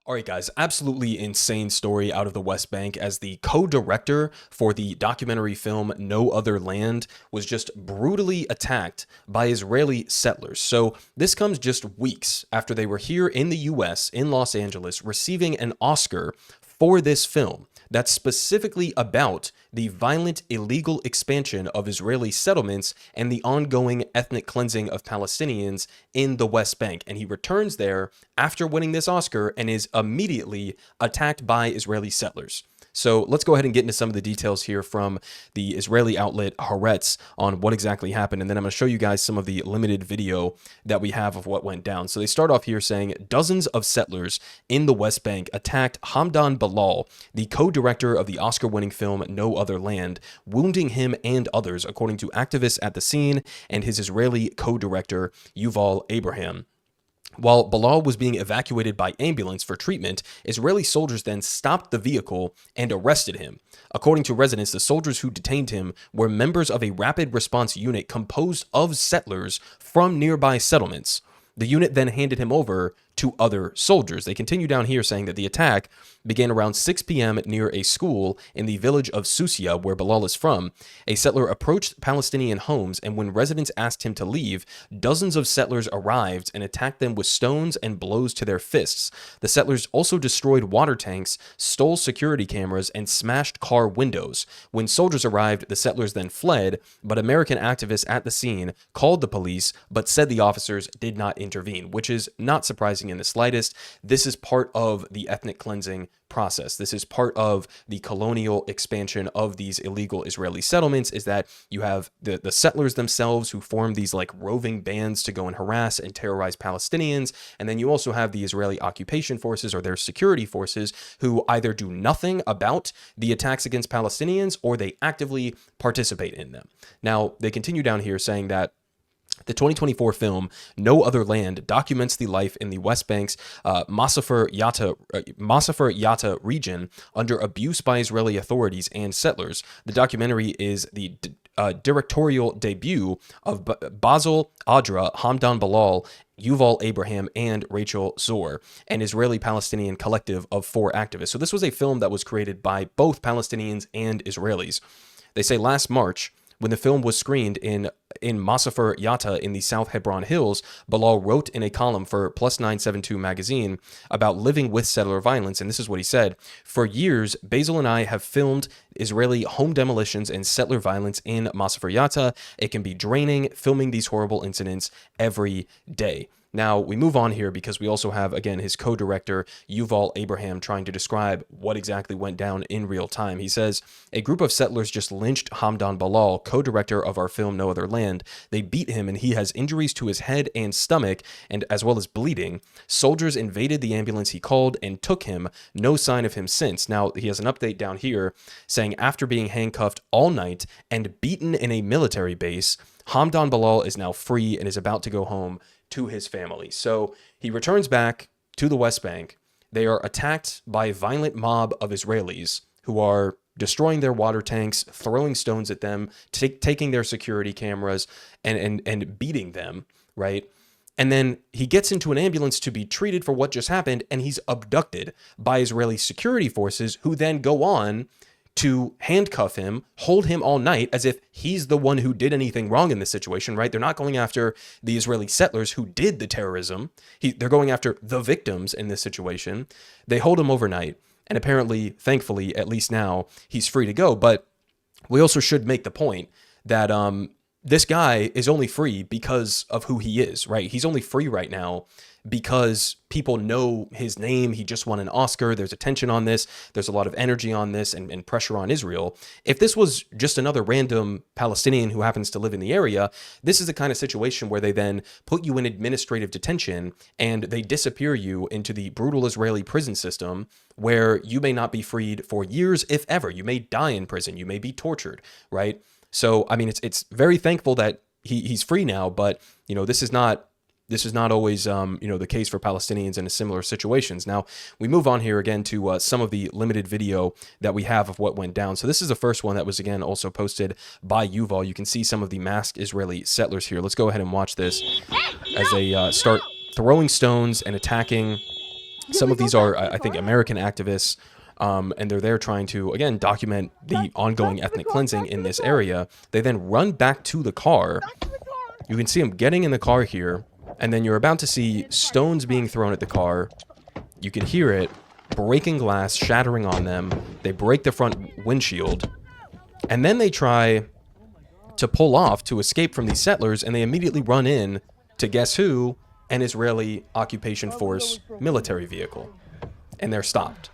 All right, guys, absolutely insane story out of the West Bank as the co-director for the documentary film No Other Land was just brutally attacked by Israeli settlers. So this comes just weeks after they were here in the US, in Los Angeles, receiving an Oscar for this film that's specifically about the violent, illegal expansion of Israeli settlements and the ongoing ethnic cleansing of Palestinians in the West Bank. And he returns there after winning this Oscar and is immediately attacked by Israeli settlers. So let's go ahead and get into some of the details here from the Israeli outlet Haaretz on what exactly happened. And then I'm going to show you guys some of the limited video that we have of what went down. So they start off here saying dozens of settlers in the West Bank attacked Hamdan Ballal, the co-director of the Oscar-winning film No Other Land, wounding him and others, according to activists at the scene and his Israeli co-director Yuval Abraham. While Ballal was being evacuated by ambulance for treatment, Israeli soldiers then stopped the vehicle and arrested him. According to residents, the soldiers who detained him were members of a rapid response unit composed of settlers from nearby settlements. The unit then handed him over to other soldiers. They continue down here saying that the attack began around 6 p.m. near a school in the village of Susia, where Ballal is from. A settler approached Palestinian homes, and when residents asked him to leave, dozens of settlers arrived and attacked them with stones and blows to their fists. The settlers also destroyed water tanks, stole security cameras, and smashed car windows. When soldiers arrived, the settlers then fled, but American activists at the scene called the police, but said the officers did not intervene, which is not surprising in the slightest. This is part of the ethnic cleansing process. This is part of the colonial expansion of these illegal Israeli settlements, is that you have the settlers themselves who form these like roving bands to go and harass and terrorize Palestinians. And then you also have the Israeli occupation forces or their security forces who either do nothing about the attacks against Palestinians or they actively participate in them. Now, they continue down here saying that the 2024 film No Other Land documents the life in the West Bank's Masafer Yatta region under abuse by Israeli authorities and settlers. The documentary is the directorial debut of Basil Adra, Hamdan Ballal, Yuval Abraham, and Rachel Zor, an Israeli-Palestinian collective of 4 activists. So this was a film that was created by both Palestinians and Israelis. They say last March, when the film was screened in Masafer Yatta in the South Hebron Hills, Ballal wrote in a column for Plus 972 magazine about living with settler violence, and this is what he said: "For years, Basil and I have filmed Israeli home demolitions and settler violence in Masafer Yatta. It can be draining, filming these horrible incidents every day." Now, we move on here because we also have, again, his co-director, Yuval Abraham, trying to describe what exactly went down in real time. He says, "A group of settlers just lynched Hamdan Ballal, co-director of our film No Other Land. They beat him and he has injuries to his head and stomach, and as well as bleeding. Soldiers invaded the ambulance he called and took him. No sign of him since." Now, he has an update down here saying after being handcuffed all night and beaten in a military base, Hamdan Ballal is now free and is about to go home to his family. So he returns back to the West Bank. They are attacked by a violent mob of Israelis who are destroying their water tanks, throwing stones at them, taking their security cameras and beating them, right? And then he gets into an ambulance to be treated for what just happened, and he's abducted by Israeli security forces who then go on to handcuff him, hold him all night as if he's the one who did anything wrong in this situation, right? They're not going after the Israeli settlers who did the terrorism. They're going after the victims in this situation. They hold him overnight, and apparently, thankfully, at least now, he's free to go. But we also should make the point that this guy is only free because of who he is, right? He's only free right now because people know his name. He just won an Oscar. There's attention on this. There's a lot of energy on this and pressure on Israel. If this was just another random Palestinian who happens to live in the area, this is the kind of situation where they then put you in administrative detention and they disappear you into the brutal Israeli prison system where you may not be freed for years, if ever. You may die in prison. You may be tortured, right? So, I mean, it's very thankful that he's free now, but, you know, this is not always, the case for Palestinians in similar situations. Now, we move on here again to some of the limited video that we have of what went down. So this is the first one that was, again, also posted by Yuval. You can see some of the masked Israeli settlers here. Let's go ahead and watch this as they start throwing stones and attacking Some of these are, I think, American activists, and they're there trying to, again, document the ongoing ethnic cleansing in this area. They then run back to the car. You can see them getting in the car here, and then you're about to see stones being thrown at the car. You can hear it breaking glass, shattering on them. They break the front windshield, and then they try to pull off to escape from these settlers, and they immediately run in to, guess who? An Israeli occupation force military vehicle, and they're stopped.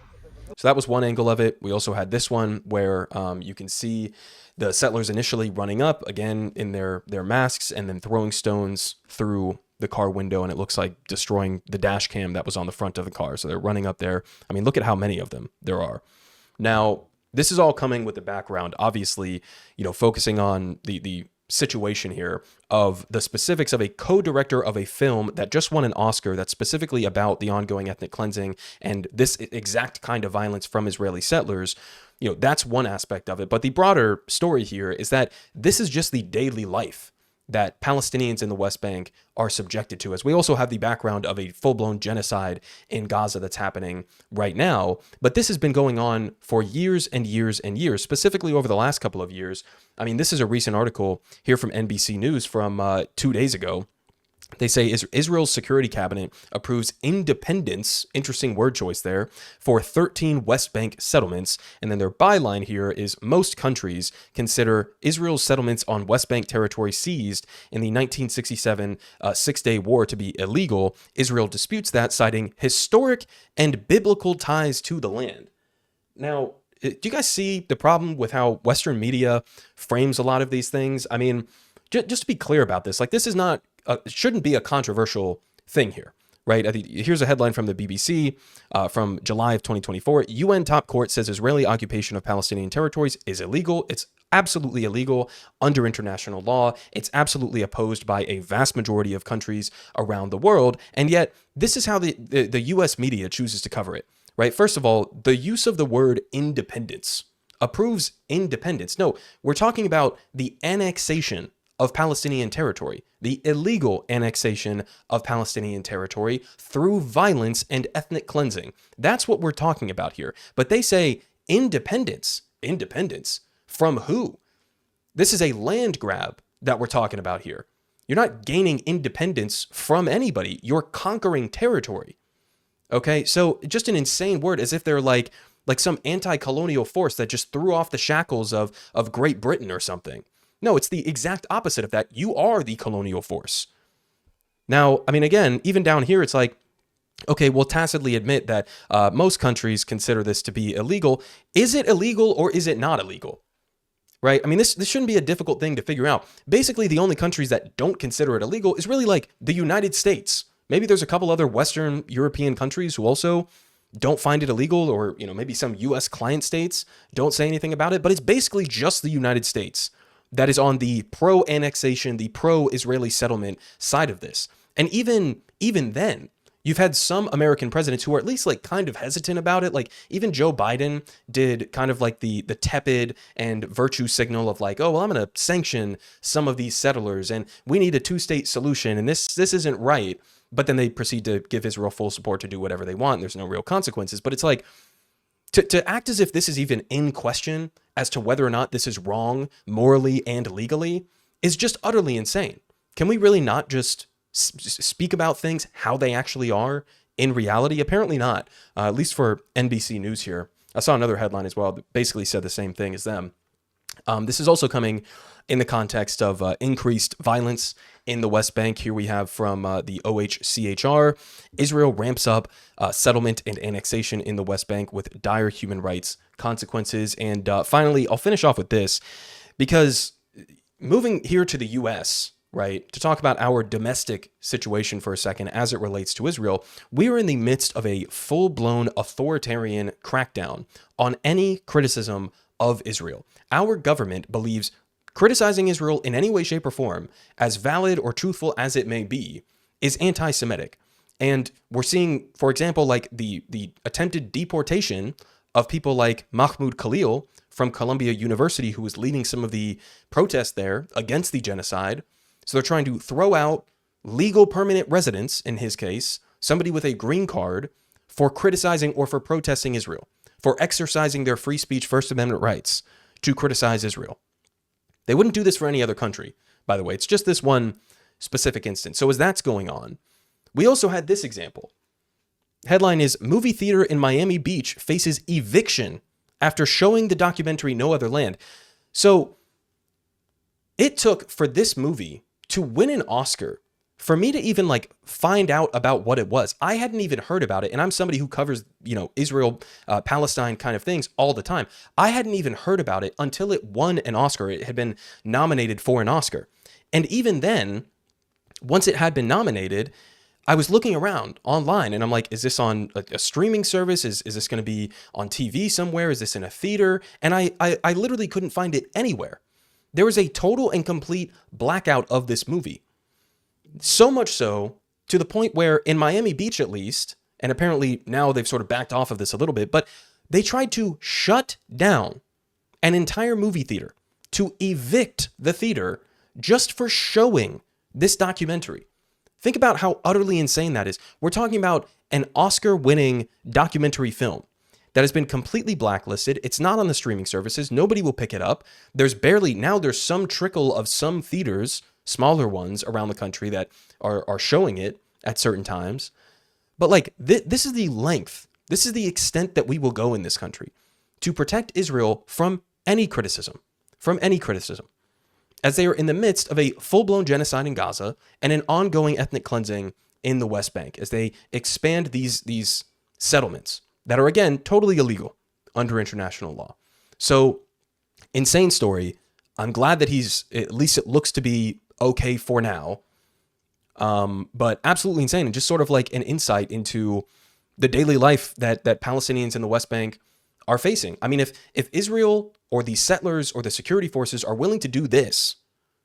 So that was one angle of it. We also had this one where you can see the settlers initially running up, again, in their masks, and then throwing stones through the car window, and it looks like destroying the dash cam that was on the front of the car. So they're running up there. I mean, look at how many of them there are. Now, this is all coming with the background, obviously, focusing on the situation here of the specifics of a co-director of a film that just won an Oscar that's specifically about the ongoing ethnic cleansing and this exact kind of violence from Israeli settlers. That's one aspect of it. But the broader story here is that this is just the daily life that Palestinians in the West Bank are subjected to, as we also have the background of a full-blown genocide in Gaza that's happening right now. But this has been going on for years and years and years, specifically over the last couple of years. I mean, this is a recent article here from NBC News from 2 days ago. They say Israel's security cabinet approves independence, interesting word choice there, for 13 West Bank settlements. And then their byline here is most countries consider Israel's settlements on West Bank territory seized in the 1967 Six-Day War to be illegal. Israel disputes that, citing historic and biblical ties to the land. Now, do you guys see the problem with how Western media frames a lot of these things? I mean, just to be clear about this, like, this is not, shouldn't be a controversial thing here, right? Here's a headline from the BBC from July of 2024. UN top court says Israeli occupation of Palestinian territories is illegal. It's absolutely illegal under international law. It's absolutely opposed by a vast majority of countries around the world. And yet, this is how the US media chooses to cover it, right? First of all, the use of the word independence approves independence. No, we're talking about the annexation of Palestinian territory, the illegal annexation of Palestinian territory through violence and ethnic cleansing. That's what we're talking about here. But they say independence. Independence from who? This is a land grab that we're talking about here. You're not gaining independence from anybody. You're conquering territory. Okay, so just an insane word, as if they're like some anti-colonial force that just threw off the shackles of Great Britain or something. No, it's the exact opposite of that. You are the colonial force. Now, I mean, again, even down here, it's like, okay, we'll tacitly admit that most countries consider this to be illegal. Is it illegal or is it not illegal? Right? I mean, this shouldn't be a difficult thing to figure out. Basically, the only countries that don't consider it illegal is really like the United States. Maybe there's a couple other Western European countries who also don't find it illegal, or, maybe some U.S. client states don't say anything about it, but it's basically just the United States that is on the pro-annexation, the pro-Israeli settlement side of this. And even then, you've had some American presidents who are at least like kind of hesitant about it. Like even Joe Biden did kind of like the tepid and virtue signal of like, oh, well, I'm going to sanction some of these settlers and we need a two-state solution and this isn't right. But then they proceed to give Israel full support to do whatever they want. There's no real consequences. But it's like, to act as if this is even in question as to whether or not this is wrong morally and legally is just utterly insane. Can we really not just speak about things how they actually are in reality? Apparently not, at least for NBC News here. I saw another headline as well that basically said the same thing as them. This is also coming in the context of increased violence in the West Bank. Here we have from the OHCHR, Israel ramps up settlement and annexation in the West Bank with dire human rights consequences. And finally, I'll finish off with this, because moving here to the U.S., right, to talk about our domestic situation for a second as it relates to Israel, we are in the midst of a full-blown authoritarian crackdown on any criticism of Israel. Our government believes criticizing Israel in any way, shape, or form, as valid or truthful as it may be, is anti-Semitic. And we're seeing, for example, like the attempted deportation of people like Mahmoud Khalil from Columbia University, who was leading some of the protests there against the genocide. So they're trying to throw out legal permanent residents, in his case, somebody with a green card, for criticizing or for protesting Israel, for exercising their free speech First Amendment rights to criticize Israel. They wouldn't do this for any other country, by the way. It's just this one specific instance. So as that's going on, we also had this example. Headline is, movie theater in Miami Beach faces eviction after showing the documentary No Other Land. So it took for this movie to win an Oscar for me to even like find out about what it was. I hadn't even heard about it. And I'm somebody who covers, Israel, Palestine kind of things all the time. I hadn't even heard about it until it won an Oscar. It had been nominated for an Oscar. And even then, once it had been nominated, I was looking around online and I'm like, is this on a streaming service? Is this going to be on TV somewhere? Is this in a theater? And I literally couldn't find it anywhere. There was a total and complete blackout of this movie. So much so to the point where in Miami Beach, at least, and apparently now they've sort of backed off of this a little bit, but they tried to shut down an entire movie theater, to evict the theater just for showing this documentary. Think about how utterly insane that is. We're talking about an Oscar-winning documentary film that has been completely blacklisted. It's not on the streaming services. Nobody will pick it up. There's some trickle of some theaters, smaller ones around the country that are showing it at certain times. But like this is the length, this is the extent that we will go in this country to protect Israel from any criticism, as they are in the midst of a full-blown genocide in Gaza and an ongoing ethnic cleansing in the West Bank as they expand these settlements that are, again, totally illegal under international law. So, insane story. I'm glad that at least it looks to be okay for now. But absolutely insane, and just sort of like an insight into the daily life that Palestinians in the West Bank are facing. I mean, if Israel or the settlers or the security forces are willing to do this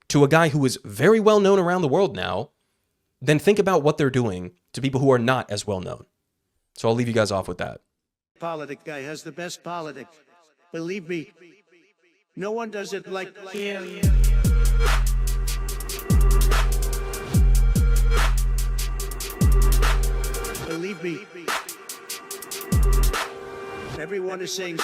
to a guy who is very well known around the world now, then think about what they're doing to people who are not as well known. So I'll leave you guys off with that. Politic guy has the best politic. Believe me, no one does it like him. Believe me, everyone is saying